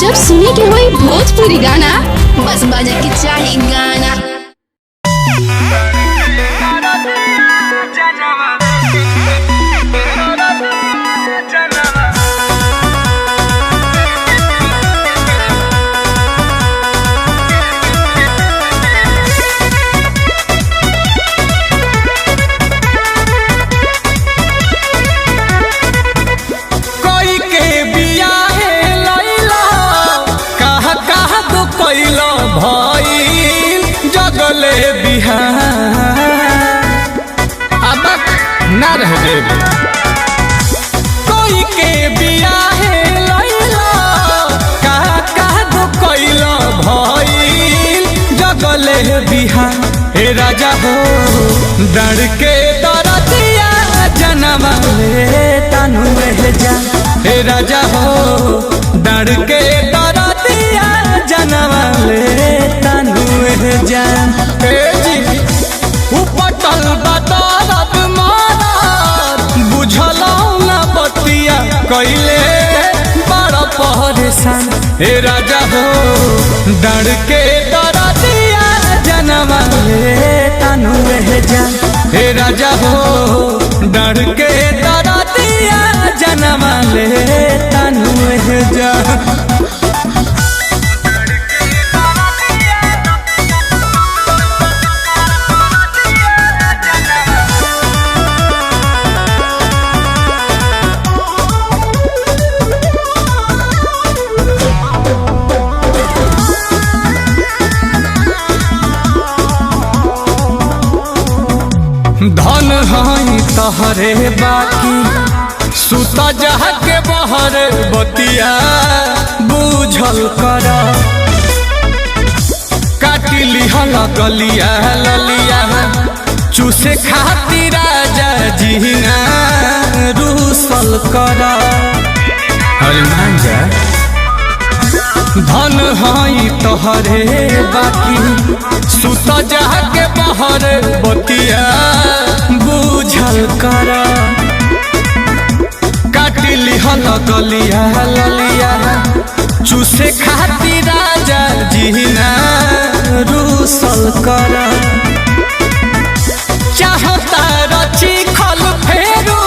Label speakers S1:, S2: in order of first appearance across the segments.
S1: जब सुने के होई भोजपुरी गाना बस बजे के चाही गाना।
S2: ना रह देव कोई के बियाहे लैला कहा दो कैला भइल जगले बिहा। हे राजा हो डर के दरदिया जनवा ले तनु में जा। हे राजा हो डर के दरदिया जनवा ले तनु में जा। हे जी उपटल बदरत कैले बड़ा परेशान। हे राजा हो डर के दरदिया जनवा ले तनु में जा। हे राजा हो डर के दरदिया जनवा ले तनु में जा। धन हई तहरे बाकी सुता जहा के बहर बतिया बुझल कर। काटी लिहल गलिया ललिया चूसे खातिर राजा जीना रूसल कर। अरे मान जा धन हई तोहरे बाकी सुता जहा के बहर बतिया बुझल कर। काटी लिहल गलिया ललिया चूसे खातिर राजा जीना रूसल कर। चाहता रची खल फेरू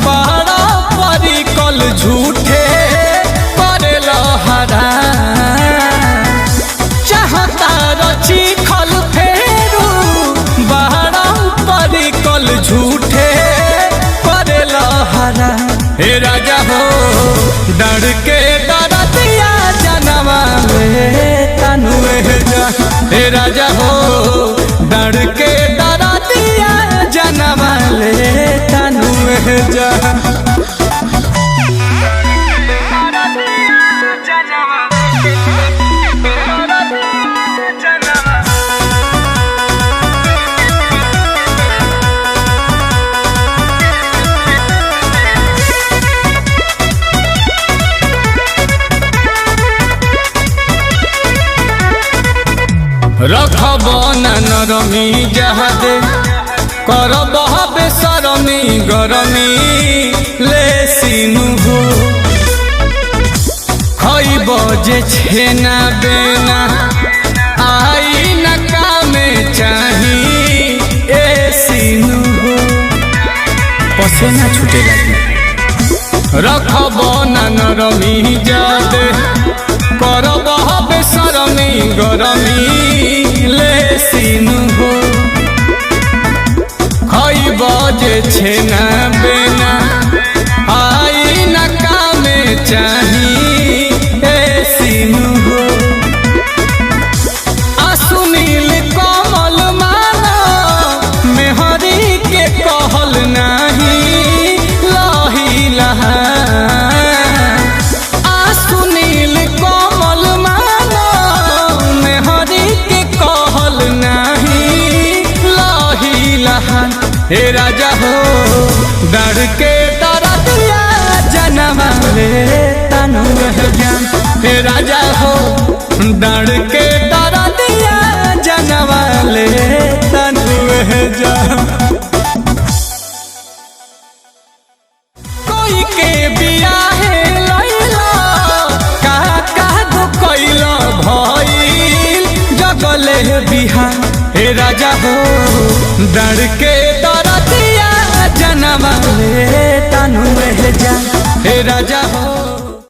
S2: बड़ा परिकल झूठे करे लहरा। चाहता रची खल फेरू बड़ा परिकल झूठे करे लहरा। हे राजा हो डर के दरदिया जनवा ले तनु में जा। हे राजा हो डर के दरदिया जनवा ले तनु में जा। रखब नरमी जहादे करब बेसरमी गरमी ले सीनु हो। खइब जे छेना बेना आई न कामे चाही ए सीनु हो। पसेना छूटे लगी रखब नरमी जहादे करब बेसरमी गरमी ले सीनु हो। खइब जे छेना बेना आई न कामे चाही ए सीनु हो। सुनील कमल माना मेहरी के कहल नाही लही लहा। सुनील कमल माना मेहरी के कहल नाही लही लहा। हे राजा हो डर के दरदिया जनवा ले तनु में जा। हे राजा हो डर के दरदिया जनवा ले तनु में जा। कोई के बियाहे लैला जगले बिहार हे राजा हो डर के